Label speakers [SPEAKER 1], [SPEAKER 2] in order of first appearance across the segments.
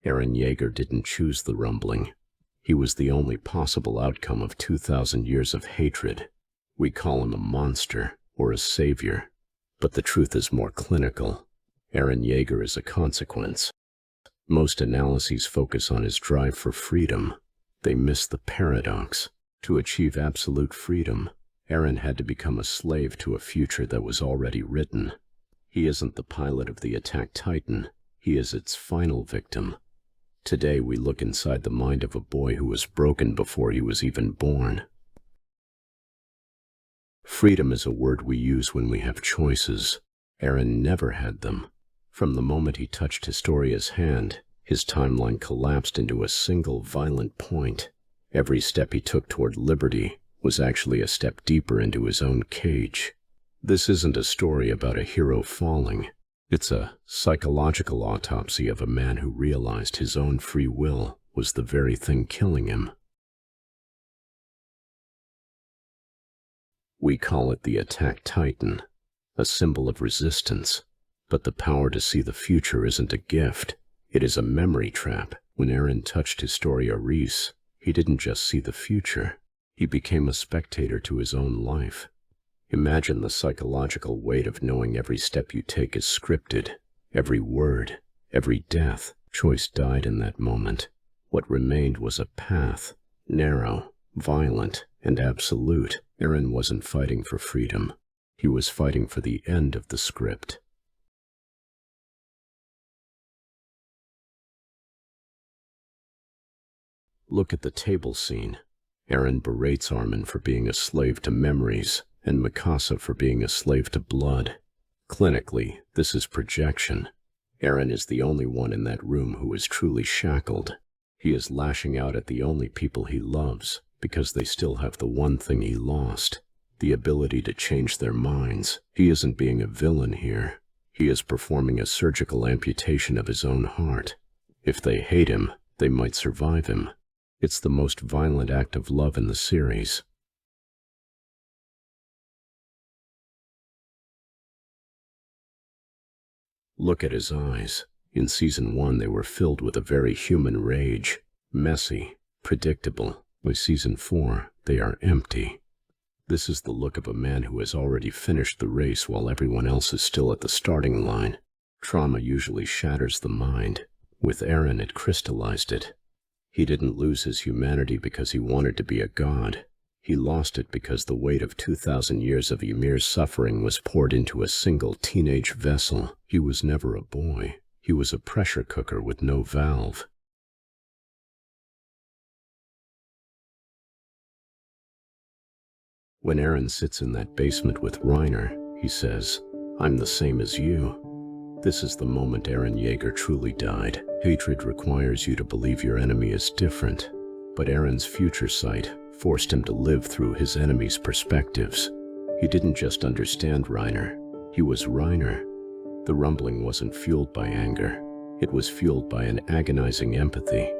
[SPEAKER 1] Eren Yeager didn't choose the rumbling. He was the only possible outcome of 2,000 years of hatred. We call him a monster or a savior, but the truth is more clinical. Eren Yeager is a consequence. Most analyses focus on his drive for freedom. They miss the paradox. To achieve absolute freedom, Eren had to become a slave to a future that was already written. He isn't the pilot of the attack Titan. He is its final victim. Today we look inside the mind of a boy who was broken before he was even born. Freedom is a word we use when we have choices. Eren never had them. From the moment he touched Historia's hand, his timeline collapsed into a single violent point. Every step he took toward liberty was actually a step deeper into his own cage. This isn't a story about a hero falling. It's a psychological autopsy of a man who realized his own free will was the very thing killing him. We call it the attack Titan, a symbol of resistance. But the power to see the future isn't a gift. It is a memory trap. When Eren touched Historia Reiss, he didn't just see the future. He became a spectator to his own life. Imagine the psychological weight of knowing every step you take is scripted. Every word, every death, choice died in that moment. What remained was a path, narrow, violent, and absolute. Eren wasn't fighting for freedom. He was fighting for the end of the script. Look at the table scene. Eren berates Armin for being a slave to memories, and Mikasa for being a slave to blood. Clinically, this is projection. Eren is the only one in that room who is truly shackled. He is lashing out at the only people he loves, because they still have the one thing he lost, the ability to change their minds. He isn't being a villain here. He is performing a surgical amputation of his own heart. If they hate him, they might survive him. It's the most violent act of love in the series. Look at his eyes. In Season 1 they were filled with a very human rage, messy, predictable. By Season 4, they are empty. This is the look of a man who has already finished the race while everyone else is still at the starting line. Trauma usually shatters the mind. With Eren, it crystallized it. He didn't lose his humanity because he wanted to be a god. He lost it because the weight of 2,000 years of Ymir's suffering was poured into a single teenage vessel. He was never a boy. He was a pressure cooker with no valve. When Eren sits in that basement with Reiner, he says, "I'm the same as you." This is the moment Eren Yeager truly died. Hatred requires you to believe your enemy is different, but Eren's future sight forced him to live through his enemy's perspectives. He didn't just understand Reiner, he was Reiner. The rumbling wasn't fueled by anger, it was fueled by an agonizing empathy.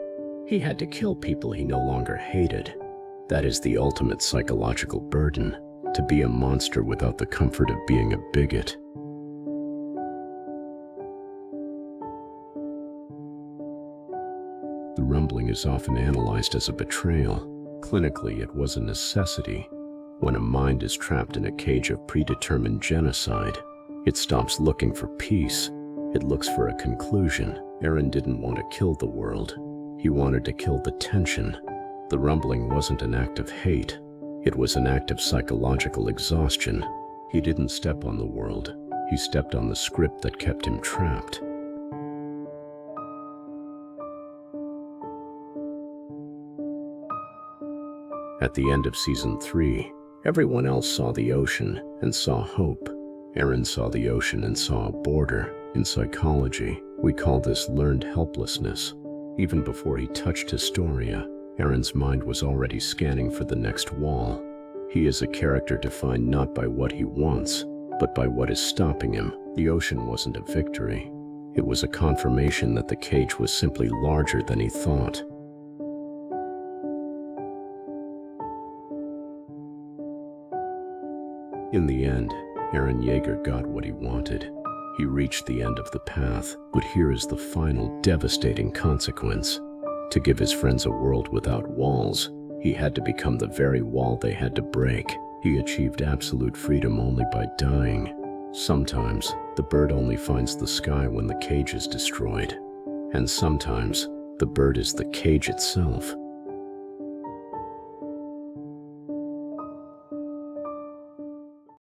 [SPEAKER 1] He had to kill people he no longer hated. That is the ultimate psychological burden, to be a monster without the comfort of being a bigot. The rumbling is often analyzed as a betrayal. Clinically, it was a necessity. When a mind is trapped in a cage of predetermined genocide, it stops looking for peace. It looks for a conclusion. Eren didn't want to kill the world. He wanted to kill the tension. The rumbling wasn't an act of hate. It was an act of psychological exhaustion. He didn't step on the world. He stepped on the script that kept him trapped. At the end of Season 3, everyone else saw the ocean and saw hope. Eren saw the ocean and saw a border. In psychology, we call this learned helplessness. Even before he touched Historia, Eren's mind was already scanning for the next wall. He is a character defined not by what he wants, but by what is stopping him. The ocean wasn't a victory. It was a confirmation that the cage was simply larger than he thought. In the end, Eren Yeager got what he wanted. He reached the end of the path, but here is the final devastating consequence. To give his friends a world without walls, he had to become the very wall they had to break. He achieved absolute freedom only by dying. Sometimes, the bird only finds the sky when the cage is destroyed. And sometimes, the bird is the cage itself.